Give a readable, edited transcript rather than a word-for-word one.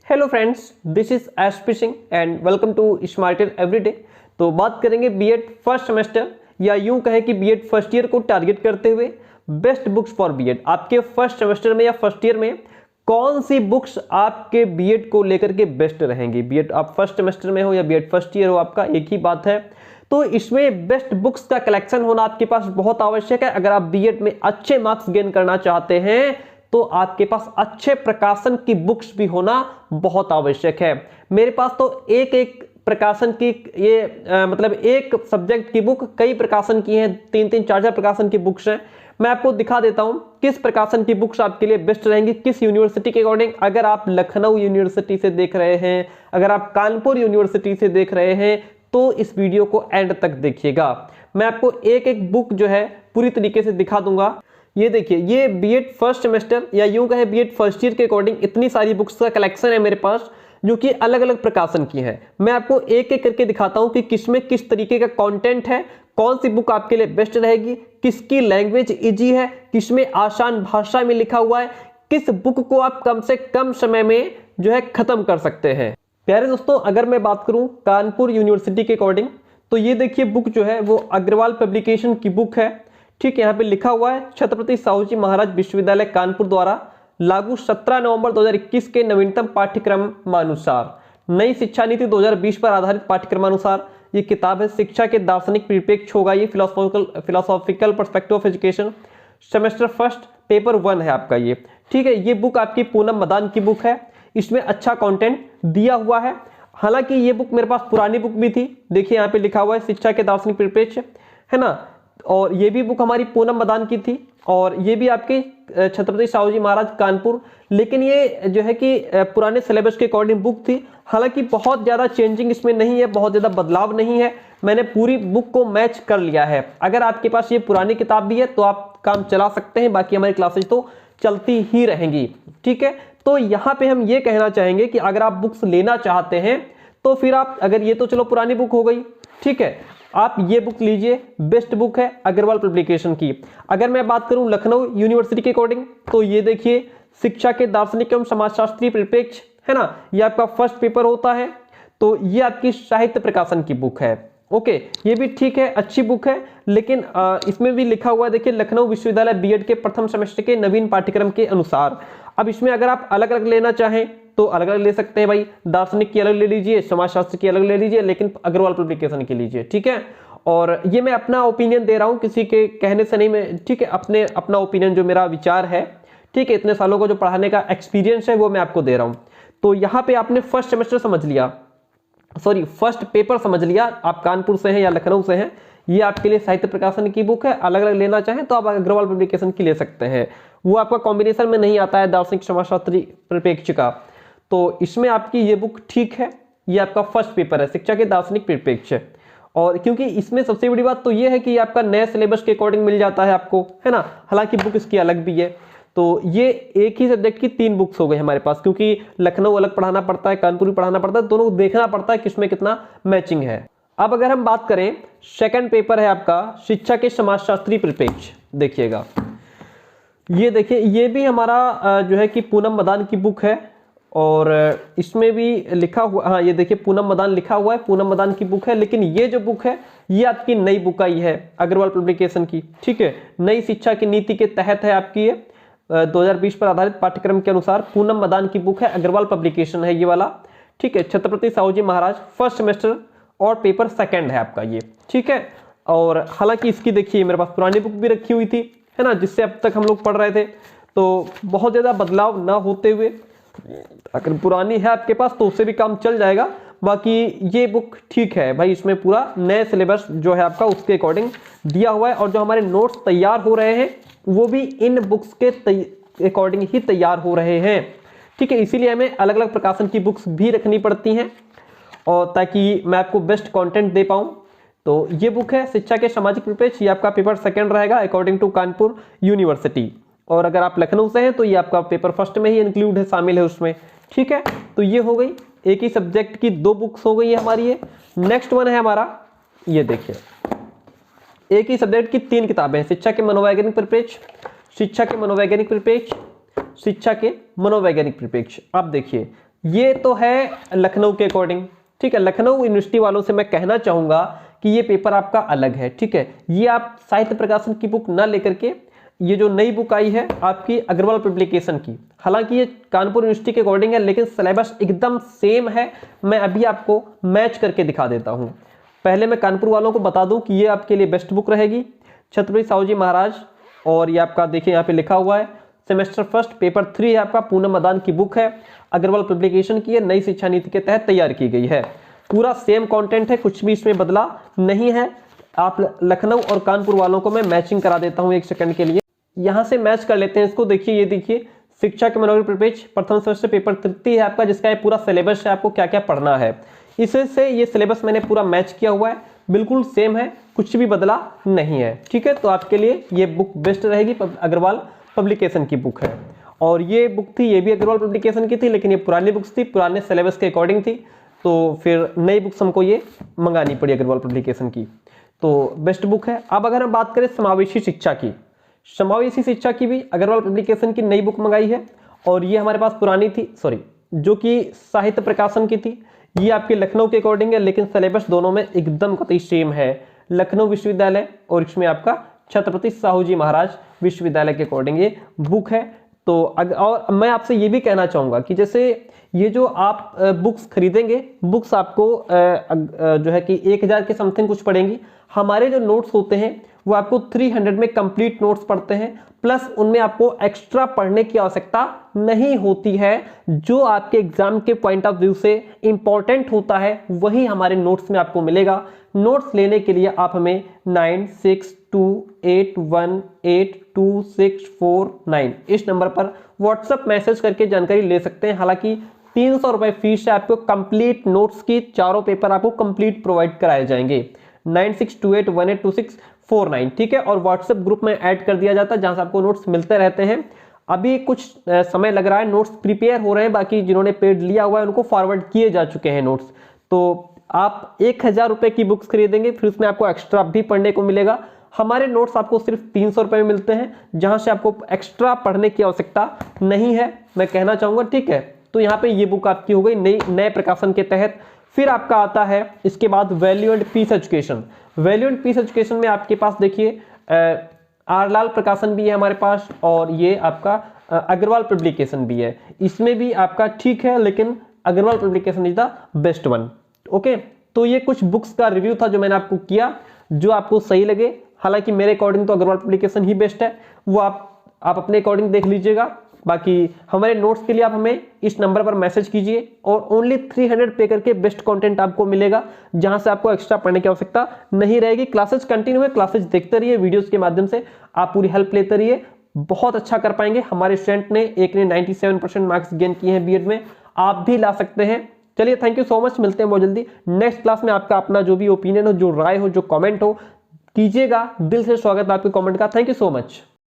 Hello friends, this is SP Singh and welcome to smarter every day. तो बात करेंगे BEd first semester या यूं कहें कि बीएड फर्स्ट ईयर को टारगेट करते हुए बेस्ट बुक्स फॉर बीएड। आपके फर्स्ट सेमेस्टर में या फर्स्ट ईयर में कौन सी बुक्स आपके बीएड को लेकर के बेस्ट रहेंगी। बीएड आप फर्स्ट सेमेस्टर में हो या बीएड फर्स्ट ईयर हो, आपका एक ही बात है। तो इसमें बेस्ट बुक्स का कलेक्शन होना आपके पास बहुत आवश्यक है। अगर आप बीएड में अच्छे मार्क्स गेन करना चाहते हैं तो आपके पास अच्छे प्रकाशन की बुक्स भी होना बहुत आवश्यक है। मेरे पास तो एक एक प्रकाशन की मतलब एक सब्जेक्ट की बुक कई प्रकाशन की हैं, 3-3 4-4 प्रकाशन की बुक्स हैं। मैं आपको दिखा देता हूं किस प्रकाशन की बुक्स आपके लिए बेस्ट रहेंगी, किस यूनिवर्सिटी के अकॉर्डिंग। अगर आप लखनऊ यूनिवर्सिटी से देख रहे हैं, अगर आप कानपुर यूनिवर्सिटी से देख रहे हैं तो इस वीडियो को एंड तक देखिएगा। मैं आपको एक एक बुक जो है पूरी तरीके से दिखा दूंगा। ये देखिए, ये बीएड फर्स्ट सेमेस्टर या यूं कहे बीएड फर्स्ट ईयर के अकॉर्डिंग इतनी सारी बुक्स का कलेक्शन है मेरे पास जो कि अलग अलग प्रकाशन की हैं। मैं आपको एक एक करके दिखाता हूं कि किसमें किस तरीके का कंटेंट है, कौन सी बुक आपके लिए बेस्ट रहेगी, किसकी लैंग्वेज इजी है, किसमें आसान भाषा में लिखा हुआ है, किस बुक को आप कम से कम समय में जो है खत्म कर सकते हैं। प्यारे दोस्तों, अगर मैं बात करूं कानपुर यूनिवर्सिटी के अकॉर्डिंग तो ये देखिए बुक जो है वो अग्रवाल पब्लिकेशन की बुक है। ठीक है, यहाँ पे लिखा हुआ है छत्रपति साहू जी महाराज विश्वविद्यालय कानपुर द्वारा लागू 17 नवंबर 2021 के नवीनतम पाठ्यक्रमानुसार नई शिक्षा नीति 2020 पर आधारित पाठ्यक्रमानुसार ये किताब है। शिक्षा के दार्शनिक परिप्रेक्ष्य होगा ये, philosophical perspective of education, semester first, paper 1 है आपका ये। ठीक है, ये बुक आपकी पूनम मदान की बुक है। इसमें अच्छा कंटेंट दिया हुआ है। हालांकि ये बुक मेरे पास पुरानी बुक भी थी। देखिए यहाँ पे लिखा हुआ है शिक्षा के दार्शनिक परिप्रेक्ष्य, है ना। और ये भी बुक हमारी पूनम मदान की थी और ये भी आपके छत्रपति साहू जी महाराज कानपुर, लेकिन ये जो है कि पुराने सिलेबस के अकॉर्डिंग बुक थी। हालांकि बहुत ज़्यादा चेंजिंग इसमें नहीं है, बहुत ज़्यादा बदलाव नहीं है। मैंने पूरी बुक को मैच कर लिया है। अगर आपके पास ये पुरानी किताब भी है तो आप काम चला सकते हैं, बाकी हमारी क्लासेज तो चलती ही रहेंगी। ठीक है, तो यहाँ पे हम ये कहना चाहेंगे कि अगर आप बुक्स लेना चाहते हैं तो फिर आप, अगर ये तो चलो पुरानी बुक हो गई, ठीक है, आप ये बुक लीजिए, बेस्ट बुक है अग्रवाल पब्लिकेशन की। अगर मैं बात करूं लखनऊ यूनिवर्सिटी के अकॉर्डिंग तो ये देखिए शिक्षा के दार्शनिक एवं समाजशास्त्री परिप्रेक्ष्य, है ना, ये आपका फर्स्ट पेपर होता है। तो ये आपकी साहित्य प्रकाशन की बुक है। ओके, ये भी ठीक है, अच्छी बुक है, लेकिन इसमें भी लिखा हुआ है देखिए लखनऊ विश्वविद्यालय बीएड के प्रथम सेमेस्टर के नवीन पाठ्यक्रम के अनुसार। अब इसमें अगर आप अलग अलग लेना चाहें तो अलग अलग ले सकते हैं भाई, दार्शनिक की अलग ले लीजिए, समाजशास्त्र की अलग ले लीजिए, लेकिन अग्रवाल पब्लिकेशन की लीजिए। ठीक है, और ये मैं अपना ओपिनियन दे रहा हूँ, किसी के कहने से नहीं, मैं ठीक है अपना ओपिनियन जो मेरा विचार है, ठीक है, इतने सालों का जो पढ़ाने का एक्सपीरियंस है वो मैं आपको दे रहा हूँ। तो यहाँ पे आपने फर्स्ट सेमेस्टर समझ लिया, सॉरी फर्स्ट पेपर समझ लिया, आप कानपुर से हैं या लखनऊ से हैं, ये आपके लिए साहित्य प्रकाशन की बुक है। अलग अलग लेना चाहें तो आप अग्रवाल पब्लिकेशन की ले सकते हैं, वो आपका कॉम्बिनेशन में नहीं आता है दार्शनिक समाजशास्त्री परिप्रेक्ष्य का। तो इसमें आपकी ये बुक ठीक है, ये आपका फर्स्ट पेपर है शिक्षा के दार्शनिक परिप्रेक्ष्य। और क्योंकि इसमें सबसे बड़ी बात तो ये है कि ये आपका नए सिलेबस के अकॉर्डिंग मिल जाता है आपको, है ना। हालांकि बुक इसकी अलग भी है। तो ये एक ही सब्जेक्ट की 3 बुक्स हो गई हमारे पास, क्योंकि लखनऊ अलग पढ़ाना पड़ता है, कानपुर भी पढ़ाना पड़ता है, दोनों देखना पड़ता है किसमें कितना मैचिंग है। अब अगर हम बात करें, सेकंड पेपर है आपका शिक्षा के समाजशास्त्री परिप्रेक्ष्य। देखिएगा, ये देखिए, ये भी हमारा जो है कि पूनम मदान की बुक है और इसमें भी लिखा हुआ, हाँ ये देखिए पूनम मदान लिखा हुआ है, पूनम मदान की बुक है। लेकिन ये जो बुक है ये आपकी नई बुक आई है अग्रवाल पब्लिकेशन की। ठीक है, नई शिक्षा की नीति के तहत है आपकी ये, 2020 पर आधारित पाठ्यक्रम के अनुसार पूनम मदान की बुक है, अग्रवाल पब्लिकेशन है ये वाला। ठीक है, छत्रपति साहू जी महाराज फर्स्ट सेमेस्टर और पेपर 2 है आपका ये। ठीक है, और हालांकि इसकी देखिए मेरे पास पुरानी बुक भी रखी हुई थी, है ना, जिससे अब तक हम लोग पढ़ रहे थे। तो बहुत ज़्यादा बदलाव ना होते हुए, अगर पुरानी है आपके पास तो उससे भी काम चल जाएगा। बाकी ये बुक ठीक है भाई, इसमें पूरा नए सिलेबस जो है आपका उसके अकॉर्डिंग दिया हुआ है और जो हमारे नोट्स तैयार हो रहे हैं वो भी इन बुक्स के अकॉर्डिंग ही तैयार हो रहे हैं। ठीक है, इसीलिए हमें अलग अलग प्रकाशन की बुक्स भी रखनी पड़ती हैं और ताकि मैं आपको बेस्ट कंटेंट दे पाऊँ। तो ये बुक है शिक्षा के सामाजिक परिप्रेक्ष्य, ये आपका पेपर 2 रहेगा अकॉर्डिंग टू कानपुर यूनिवर्सिटी। और अगर आप लखनऊ से हैं तो ये आपका पेपर फर्स्ट में ही इंक्लूड है, शामिल है उसमें। ठीक है, तो ये हो गई एक ही सब्जेक्ट की 2 बुक्स हो गई है हमारी ये। नेक्स्ट वन है हमारा, ये देखिए एक ही सब्जेक्ट की 3 किताबें हैं, शिक्षा के मनोवैज्ञानिक परिप्रेक्ष्य, शिक्षा के मनोवैज्ञानिक परिप्रेक्ष्य, शिक्षा के मनोवैज्ञानिक परिप्रेक्ष्य। अब देखिए ये तो है लखनऊ के अकॉर्डिंग, ठीक है। लखनऊ यूनिवर्सिटी वालों से मैं कहना चाहूंगा कि ये पेपर आपका अलग है, ठीक है। ये आप साहित्य प्रकाशन की बुक ना लेकर के ये जो नई बुक आई है आपकी अग्रवाल पब्लिकेशन की, हालांकि ये कानपुर यूनिवर्सिटी के अकॉर्डिंग है लेकिन सिलेबस एकदम सेम है। मैं अभी आपको मैच करके दिखा देता हूं। पहले मैं कानपुर वालों को बता दूं कि ये आपके लिए बेस्ट बुक रहेगी, छत्रपति साहूजी महाराज। और ये आपका देखिए यहाँ पे लिखा हुआ है सेमेस्टर फर्स्ट पेपर 3 है आपका, पूनम मदान की बुक है, अग्रवाल पब्लिकेशन की है, नई शिक्षा नीति के तहत तैयार की गई है। पूरा सेम कंटेंट है, कुछ भी इसमें बदला नहीं है। आप लखनऊ और कानपुर वालों को मैं मैचिंग करा देता हूं 1 सेकंड के लिए। यहां से मैच कर लेते हैं इसको। देखिए ये देखिए शिक्षा के मनोरंजन पेज प्रथम सेमेस्टर पेपर 3 है आपका, जिसका ये पूरा सिलेबस है, आपको क्या क्या पढ़ना है। इससे ये सिलेबस मैंने पूरा मैच किया हुआ है, बिल्कुल सेम है, कुछ भी बदला नहीं है, ठीक है। तो आपके लिए ये बुक बेस्ट रहेगी, अग्रवाल पब्लिकेशन की बुक है। और ये बुक थी, ये भी अग्रवाल पब्लिकेशन की थी, लेकिन ये पुरानी बुक्स थी, पुराने सिलेबस के अकॉर्डिंग थी, तो फिर नई बुक्स हमको ये मंगानी पड़ी अग्रवाल पब्लिकेशन की। तो बेस्ट बुक है। अब अगर हम बात करें समावेशी शिक्षा की, समावेशी शिक्षा की भी अग्रवाल पब्लिकेशन की नई बुक मंगाई है। और ये हमारे पास पुरानी थी, सॉरी, जो कि साहित्य प्रकाशन की थी। ये आपके लखनऊ के अकॉर्डिंग है, लेकिन सिलेबस दोनों में एकदम कतई सेम है। लखनऊ विश्वविद्यालय और इसमें आपका छत्रपति साहूजी महाराज विश्वविद्यालय के अकॉर्डिंग ये बुक है। तो और मैं आपसे ये भी कहना चाहूँगा कि जैसे ये जो आप बुक्स खरीदेंगे, बुक्स आपको जो है कि 1000 के समथिंग कुछ पड़ेंगी। हमारे जो नोट्स होते हैं वो आपको 300 में कंप्लीट नोट्स पढ़ते हैं, प्लस उनमें आपको एक्स्ट्रा पढ़ने की आवश्यकता नहीं होती है। जो आपके एग्जाम के पॉइंट ऑफ व्यू से इंपॉर्टेंट होता है वही हमारे नोट्स में आपको मिलेगा। नोट्स लेने के लिए आप हमें 9628182649 इस नंबर पर व्हाट्सएप मैसेज करके जानकारी ले सकते हैं। हालांकि 300 रुपए फीस है आपको कंप्लीट नोट्स की, चारों पेपर आपको कंप्लीट प्रोवाइड कराए जाएंगे। 9628182649, ठीक है। और व्हाट्सएप ग्रुप में ऐड कर दिया जाता है जहां से आपको नोट्स मिलते रहते हैं। अभी कुछ समय लग रहा है, नोट्स प्रिपेयर हो रहे हैं, बाकी जिन्होंने पेड लिया हुआ है उनको फॉरवर्ड किए जा चुके हैं नोट्स। तो आप 1000 रुपए की बुक्स खरीदेंगे, फिर उसमें आपको एक्स्ट्रा भी पढ़ने को मिलेगा। हमारे नोट्स आपको सिर्फ 300 रुपए में मिलते हैं, जहां से आपको एक्स्ट्रा पढ़ने की आवश्यकता नहीं है, मैं कहना चाहूंगा, ठीक है। तो यहाँ पे ये बुक आपकी हो गई नए प्रकाशन के तहत। फिर आपका आता है इसके बाद value and peace education. Value and peace education में आपके पास देखिए आरलाल प्रकाशन भी है हमारे पास, और ये आपका अग्रवाल पब्लिकेशन भी है। इसमें भी आपका ठीक है, लेकिन Agarwal publication is the best one. Okay, तो ये कुछ बुक्स का रिव्यू था जो मैंने आपको किया, जो आपको सही लगे। हालांकि मेरे अकॉर्डिंग तो अग्रवाल पब्लिकेशन ही बेस्ट है, वो आप अपने अकॉर्डिंग देख लीजिएगा। बाकी हमारे नोट्स के लिए आप हमें इस नंबर पर मैसेज कीजिए, और ओनली 300 पे करके बेस्ट कंटेंट आपको मिलेगा, जहां से आपको एक्स्ट्रा पढ़ने की आवश्यकता नहीं रहेगी। क्लासेस कंटिन्यू है, क्लासेस देखते रहिए, वीडियोस के माध्यम से आप पूरी हेल्प लेते रहिए, बहुत अच्छा कर पाएंगे। हमारे स्टूडेंट ने एक ने 97% मार्क्स गेन किए हैं बीएड में, आप भी ला सकते हैं। चलिए, थैंक यू सो मच, मिलते हैं बहुत जल्दी नेक्स्ट क्लास में। आपका अपना जो भी ओपिनियन हो, जो राय हो, जो कमेंट हो, कीजिएगा। दिल से स्वागत है आपके कमेंट का। Thank you so much.